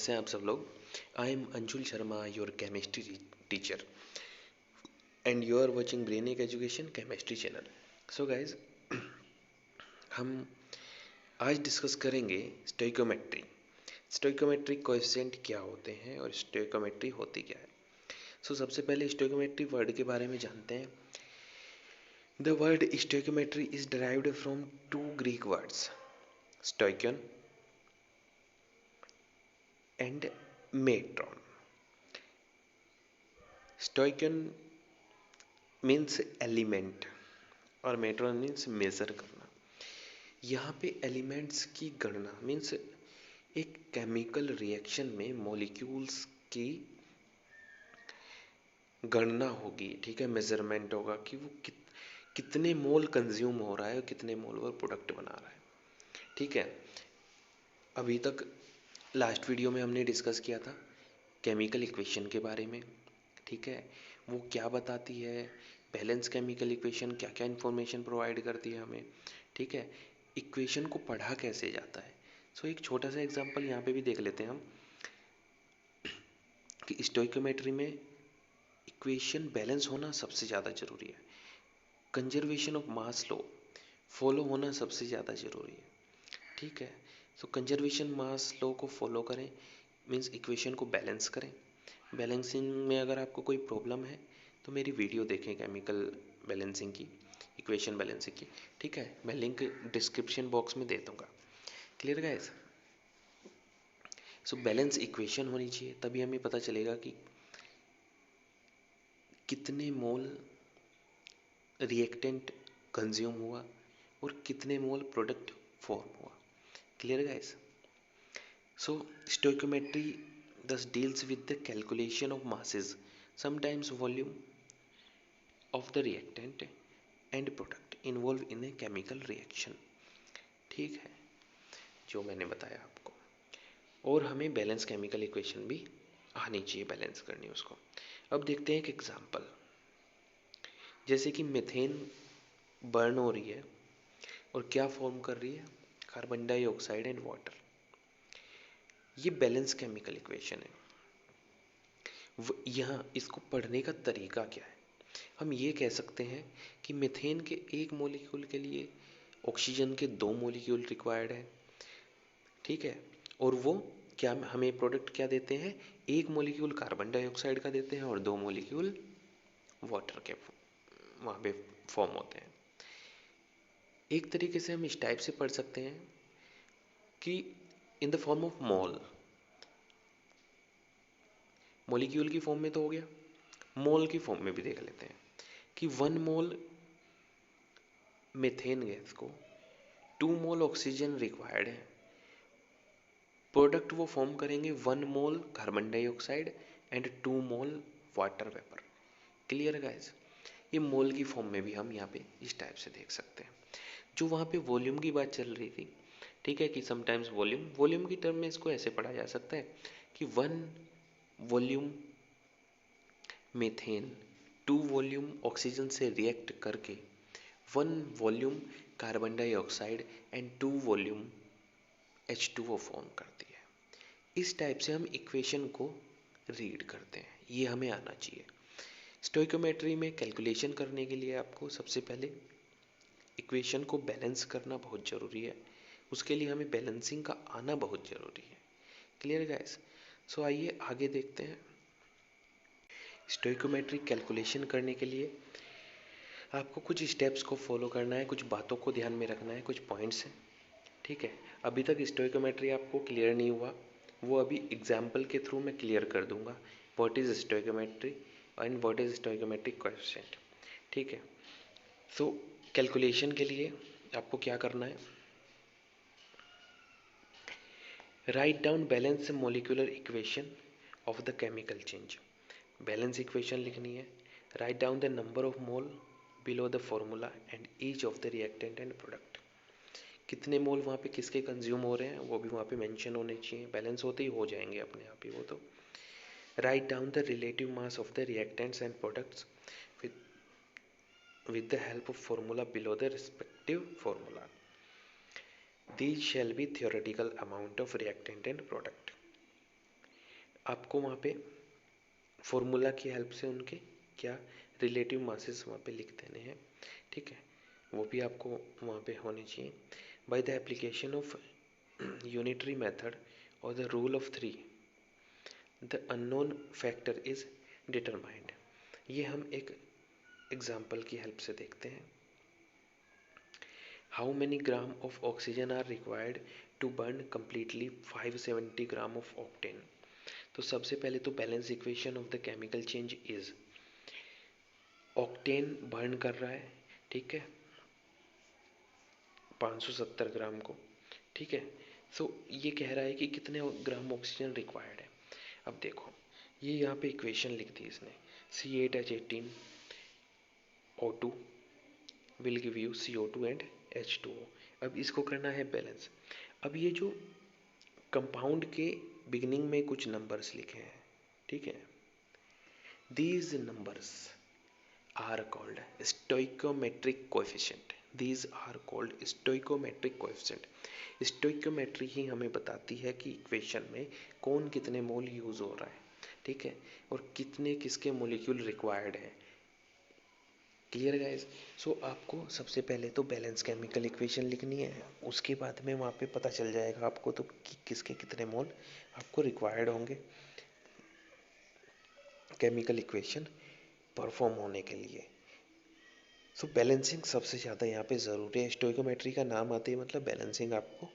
कैसे हैं आप सब लोग। I am Anshul Sharma, your chemistry teacher, and you are watching Brainic education chemistry channel. So guys, हम आज डिस्कस करेंगे स्टोइकोमेट्री। स्टोइकोमेट्री कोएफिशिएंट क्या होते हैं और स्टोइकोमेट्री होती क्या है। सो सबसे पहले स्टोइकोमेट्री वर्ड के बारे में जानते हैं। The word stoichiometry is derived from two Greek words, stoichion and metron. Stoichion means element और मेट्रॉन मीन्स मेजर करना। यहाँ पे एलिमेंट्स की गणना मीन्स एक केमिकल रिएक्शन में मॉलिक्यूल्स की गणना होगी, ठीक है। मेजरमेंट होगा कि वो कितने मोल कंज्यूम हो रहा है और कितने मोल वो प्रोडक्ट बना रहा है, ठीक है। अभी तक लास्ट वीडियो में हमने डिस्कस किया था केमिकल इक्वेशन के बारे में, ठीक है। वो क्या बताती है, बैलेंस केमिकल इक्वेशन क्या क्या इन्फॉर्मेशन प्रोवाइड करती है हमें, ठीक है। इक्वेशन को पढ़ा कैसे जाता है। सो एक छोटा सा एग्जांपल यहाँ पे भी देख लेते हैं हम कि स्टोइकोमेट्री में इक्वेशन बैलेंस होना सबसे ज़्यादा ज़रूरी है। Conservation of mass law follow होना सबसे ज़्यादा ज़रूरी है, ठीक है। सो कंजर्वेशन मास लॉ को फॉलो करें मीन्स इक्वेशन को बैलेंस करें। बैलेंसिंग में अगर आपको कोई प्रॉब्लम है तो मेरी वीडियो देखें केमिकल बैलेंसिंग की, इक्वेशन बैलेंसिंग की, ठीक है। मैं लिंक डिस्क्रिप्शन बॉक्स में दे दूँगा। Clear guys. So balance equation होनी चाहिए, तभी हमें पता चलेगा कि कितने मोल रिएक्टेंट कंज्यूम हुआ और कितने मोल प्रोडक्ट फॉर्म हुआ। Clear guys. So stoichiometry thus deals with the calculation of masses, sometimes volume of the reactant and product involved in a chemical reaction, ठीक है, जो मैंने बताया आपको। और हमें बैलेंस केमिकल इक्वेशन भी आनी चाहिए, बैलेंस करनी उसको। अब देखते हैं एक एग्जांपल, जैसे कि मीथेन बर्न हो रही है और क्या फॉर्म कर रही है, कार्बन डाइऑक्साइड एंड वाटर। ये बैलेंस केमिकल इक्वेशन है। यहाँ इसको पढ़ने का तरीका क्या है, हम ये कह सकते हैं कि मीथेन के एक मॉलिक्यूल के लिए ऑक्सीजन के 2 मॉलिक्यूल रिक्वायर्ड है, ठीक है। और वो क्या हमें प्रोडक्ट क्या देते हैं, एक मॉलिक्यूल कार्बन डाइऑक्साइड का देते हैं और 2 मॉलिक्यूल वाटर के वहाँ पे फॉर्म होते हैं। एक तरीके से हम इस टाइप से पढ़ सकते हैं कि in the form of mole, molecule की फॉर्म में तो हो गया, मोल की फॉर्म में भी देख लेते हैं कि 1 मोल मीथेन गैस को 2 मोल ऑक्सीजन रिक्वायर्ड है। प्रोडक्ट वो फॉर्म करेंगे 1 mole carbon dioxide and 2 mole water vapour. Clear guys. ये मोल की फॉर्म में भी हम यहाँ पे इस टाइप से देख सकते हैं। जो वहाँ पे वॉल्यूम की बात चल रही थी, ठीक है, कि समटाइम्स वॉल्यूम की टर्म में इसको ऐसे पढ़ा जा सकता है कि 1 वॉल्यूम मीथेन 2 वॉल्यूम ऑक्सीजन से रिएक्ट करके 1 volume carbon dioxide and 2 volume H2O form करती है। इस टाइप से हम इक्वेशन को रीड करते हैं, ये हमें आना चाहिए। स्टोइकोमेट्री में कैलकुलेशन करने के लिए आपको सबसे पहले इक्वेशन को बैलेंस करना बहुत ज़रूरी है, उसके लिए हमें बैलेंसिंग का आना बहुत ज़रूरी है। Clear guys. सो आइए आगे देखते हैं। स्टोइकोमेट्रिक कैलकुलेशन करने के लिए आपको कुछ स्टेप्स को फॉलो करना है, कुछ बातों को ध्यान में रखना है, कुछ पॉइंट्स हैं, ठीक है। अभी तक स्टोइकोमेट्री आपको क्लियर नहीं हुआ, वो अभी एग्जाम्पल के थ्रू मैं क्लियर कर दूंगा। What is stoichiometry and what is stoichiometric coefficient, ठीक है। सो कैलकुलेशन के लिए आपको क्या करना है, write down balance molecular equation of the chemical change. Balance equation लिखनी है। Write down the number of mole below the formula and each of the reactant and product. कितने मोल वहाँ पे किसके कंज्यूम हो रहे हैं वो भी वहाँ पे मेंशन होने चाहिए, बैलेंस होते ही हो जाएंगे अपने आप ही वो तो। Write down the relative mass of the reactants and products with the help of formula below the respective formula. These shall be theoretical amount of reactant and product. आपको वहाँ पे फॉर्मूला की हेल्प से उनके क्या रिलेटिव मासेस वहाँ पे लिख देने हैं, ठीक है, वो भी आपको वहाँ पे होने चाहिए। By the application of unitary method और the rule of three the unknown factor is determined. ये हम एक एग्जाम्पल की हेल्प से देखते हैं। How many gram of oxygen are required to burn completely 570 gram of octane. तो सबसे पहले तो balance equation of the chemical change is, octane burn कर रहा है, ठीक है, 570 ग्राम को, ठीक है। सो ये कह रहा है कि कितने ग्राम ऑक्सीजन रिक्वायर्ड है। अब देखो, ये यहाँ पे इक्वेशन लिख दी इसने, C8H18 O2 will give you CO2 and H2O। अब इसको करना है बैलेंस। अब ये जो कंपाउंड के बिगिनिंग में कुछ नंबर्स लिखे हैं, ठीक है, these numbers are called stoichiometric coefficient. These are called stoichiometric coefficient. Stoichiometry ही हमें बताती है कि इक्वेशन में कौन कितने मोल यूज हो रहा है, ठीक है, और कितने किसके मोलिक्यूल रिक्वायर्ड है। Clear guys? सो आपको सबसे पहले तो बैलेंस केमिकल इक्वेशन लिखनी है, उसके बाद में वहाँ पे पता चल जाएगा आपको तो कि किसके कितने मोल आपको रिक्वायर्ड होंगे केमिकल इक्वेशन परफॉर्म होने के लिए। सो बैलेंसिंग सबसे ज़्यादा यहाँ पे ज़रूरी है। स्टोइकोमेट्री का नाम आते ही मतलब बैलेंसिंग आपको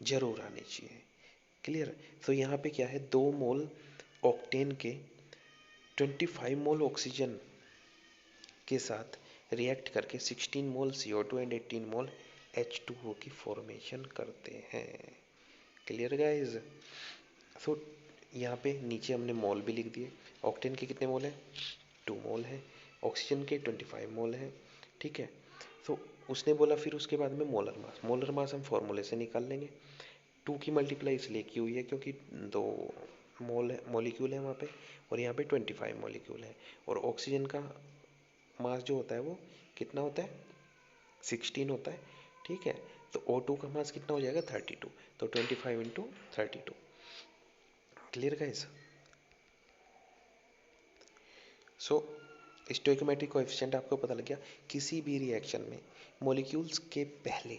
जरूर आनी चाहिए। क्लियर? तो यहाँ पे क्या है, 2 मोल ऑक्टेन के 25 मोल ऑक्सीजन के साथ रिएक्ट करके 16 मोल CO2 एंड 18 मोल H2O की फॉर्मेशन करते हैं। Clear guys? सो यहाँ पे नीचे हमने मोल भी लिख दिए। ऑक्टेन के कितने मोल हैं? 2 मोल हैं। ऑक्सीजन के 25 मोल हैं, ठीक है। तो उसने बोला फिर उसके बाद में मोलर मास। मोलर मास हम फॉर्मूले से निकाल लेंगे। 2 की मल्टीप्लाई इसलिए की हुई है क्योंकि 2 मॉलिक्यूल है वहाँ पे, और यहाँ पे 25 मॉलिक्यूल है। और ऑक्सीजन का मास जो होता है वो कितना होता है? 16 होता है, ठीक है। तो O2 का मास कितना हो जाएगा? 32। तो 25 into 32। Clear guys? So stoichiometric coefficient आपको पता लग गया। किसी भी रिएक्शन में मॉलिक्यूल्स के पहले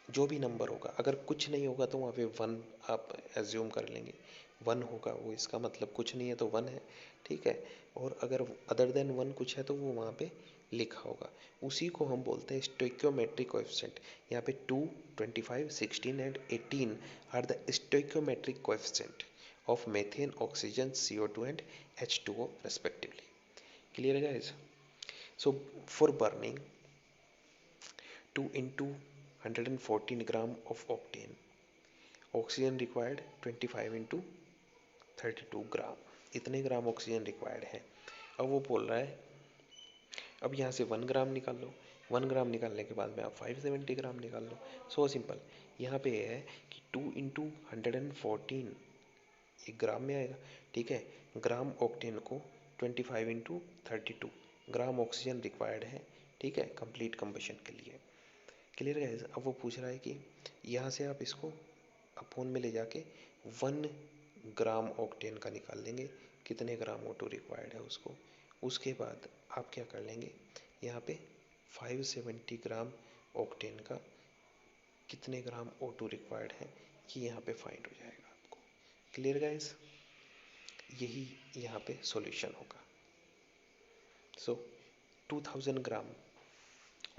जो भी नंबर होगा, अगर कुछ नहीं होगा तो वहाँ पे 1 आप एज्यूम कर लेंगे। 1 होगा वो इसका मतलब कुछ नहीं है तो 1 है, ठीक है। और अगर अदर देन 1 कुछ है तो वो वहाँ पे लिखा होगा। उसी को हम बोलते हैं स्टोइकोमेट्रिक कोएफिशिएंट। यहाँ पे 2, 25, 16 and 18 are the stoichiometric coefficient of methane, oxygen, CO2 and H2O respectively. Clear guys? So for burning 2 into 114 gram of octane, oxygen required 25 into 32 ग्राम। इतने ग्राम ऑक्सीजन रिक्वायर्ड है। अब वो बोल रहा है, अब यहाँ से 1 ग्राम निकाल लो। 1 ग्राम निकालने के बाद में आप 570 ग्राम निकाल लो। So simple. यहाँ पे है कि 2 इंटू 114 ये ग्राम में आएगा, ठीक है। ग्राम ऑक्टेन को 25 इंटू 32 ग्राम ऑक्सीजन रिक्वायर्ड है, ठीक है, कंप्लीट कंबशन के लिए। Clear guys? अब वो पूछ रहा है कि यहाँ से आप इसको अपोन में ले जाके 1 ग्राम ऑक्टेन का निकाल लेंगे, कितने ग्राम O2 रिक्वायर्ड है उसको। उसके बाद आप क्या कर लेंगे, यहाँ पे 570 ग्राम ऑक्टेन का कितने ग्राम O2 रिक्वायर्ड है ये यहाँ पे फाइंड हो जाएगा आपको। Clear guys? यही यहाँ पे सॉल्यूशन होगा। सो 2000 ग्राम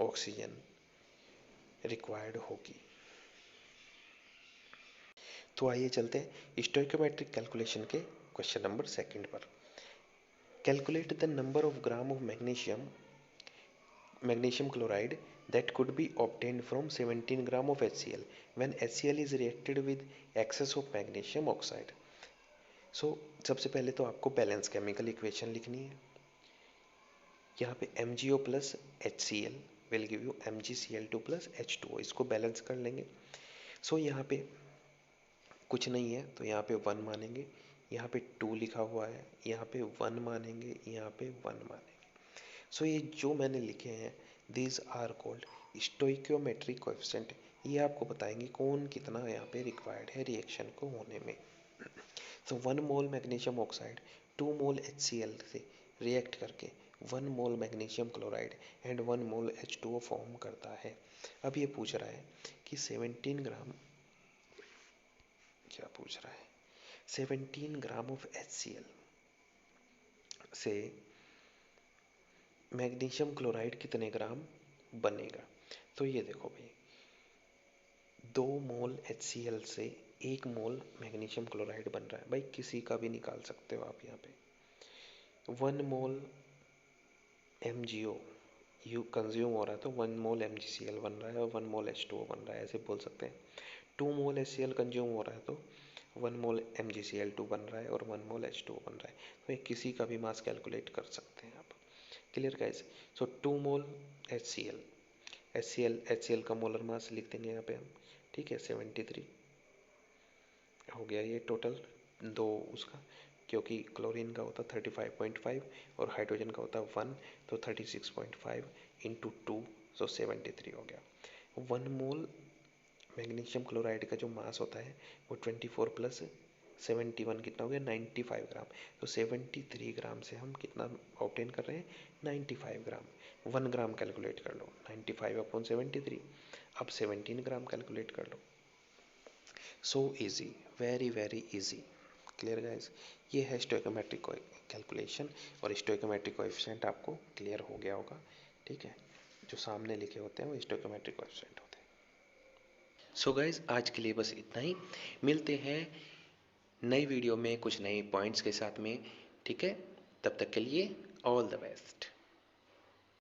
ऑक्सीजन रिक्वायर्ड होगी। तो आइए चलते हैं स्टोइकोमेट्रिक कैलकुलेशन के क्वेश्चन नंबर 2 पर। Calculate the number of gram of magnesium chloride that could be obtained from 17 gram of HCl when HCl is reacted with excess of magnesium oxide. So सबसे पहले तो आपको बैलेंस केमिकल इक्वेशन लिखनी है। यहाँ पे MgO plus HCl will give you MgCl2 plus H2O। इसको balance कर लेंगे। सो यहाँ पे कुछ नहीं है तो यहाँ पे 1 मानेंगे, यहाँ पे 2 लिखा हुआ है, यहाँ पे 1 मानेंगे, यहाँ पे 1 मानेंगे। सो ये जो मैंने लिखे हैं these are called stoichiometric coefficient. ये आपको बताएंगे कौन कितना यहाँ पे रिक्वायर्ड है रिएक्शन को होने में। तो 1 mole magnesium oxide 2 mole HCl से रिएक्ट करके 1 mole magnesium chloride and 1 mole H2O form करता है। अब ये पूछ रहा है कि 17 ग्राम, क्या पूछ रहा है, 17 ग्राम ऑफ HCl से मैग्नीशियम क्लोराइड कितने ग्राम बनेगा। तो ये देखो भाई, 2 मोल HCl से 1 मोल मैग्नीशियम क्लोराइड बन रहा है। भाई किसी का भी निकाल सकते हो आप यहाँ पे। 1 मोल MgO यू कंज्यूम हो रहा है तो 1 मोल MgCl बन रहा है और 1 मोल H2O बन रहा है, ऐसे बोल सकते हैं। 2 मोल HCl कंज्यूम हो रहा है तो 1 मोल MgCl2 बन रहा है और 1 मोल H2O बन रहा है। तो ये किसी का भी मास कैलकुलेट कर सकते हैं आप। Clear guys. So 2 mole HCl का मोलर मास लिख देंगे यहाँ पे हम, ठीक है, 73 हो गया ये टोटल। दो उसका, क्योंकि क्लोरीन का होता 35.5 और हाइड्रोजन का होता 1, तो 36.5 इंटू 2, सो 73 हो गया। 1 मोल मैग्नीशियम क्लोराइड का जो मास होता है वो 24 प्लस 71 कितना हो गया, 95 ग्राम। तो 73 ग्राम से हम कितना ऑब्टेन कर रहे हैं, 95 ग्राम। 1 ग्राम कैलकुलेट कर लो, 95 अपॉन 73। अब 17 ग्राम कैलकुलेट कर लो। So easy, very very easy. Clear guys. ये है स्टोइकोमेट्रिक कैलकुलेशन, और स्टोइकोमेट्रिक कोएफिशिएंट आपको क्लियर हो गया होगा, ठीक है। जो सामने लिखे होते हैं वो स्टोइकोमेट्रिक कोएफिशिएंट होते हैं। सो गाइस, आज के लिए बस इतना ही। मिलते हैं नई वीडियो में कुछ नए पॉइंट्स के साथ में, ठीक है। तब तक के लिए ऑल द बेस्ट।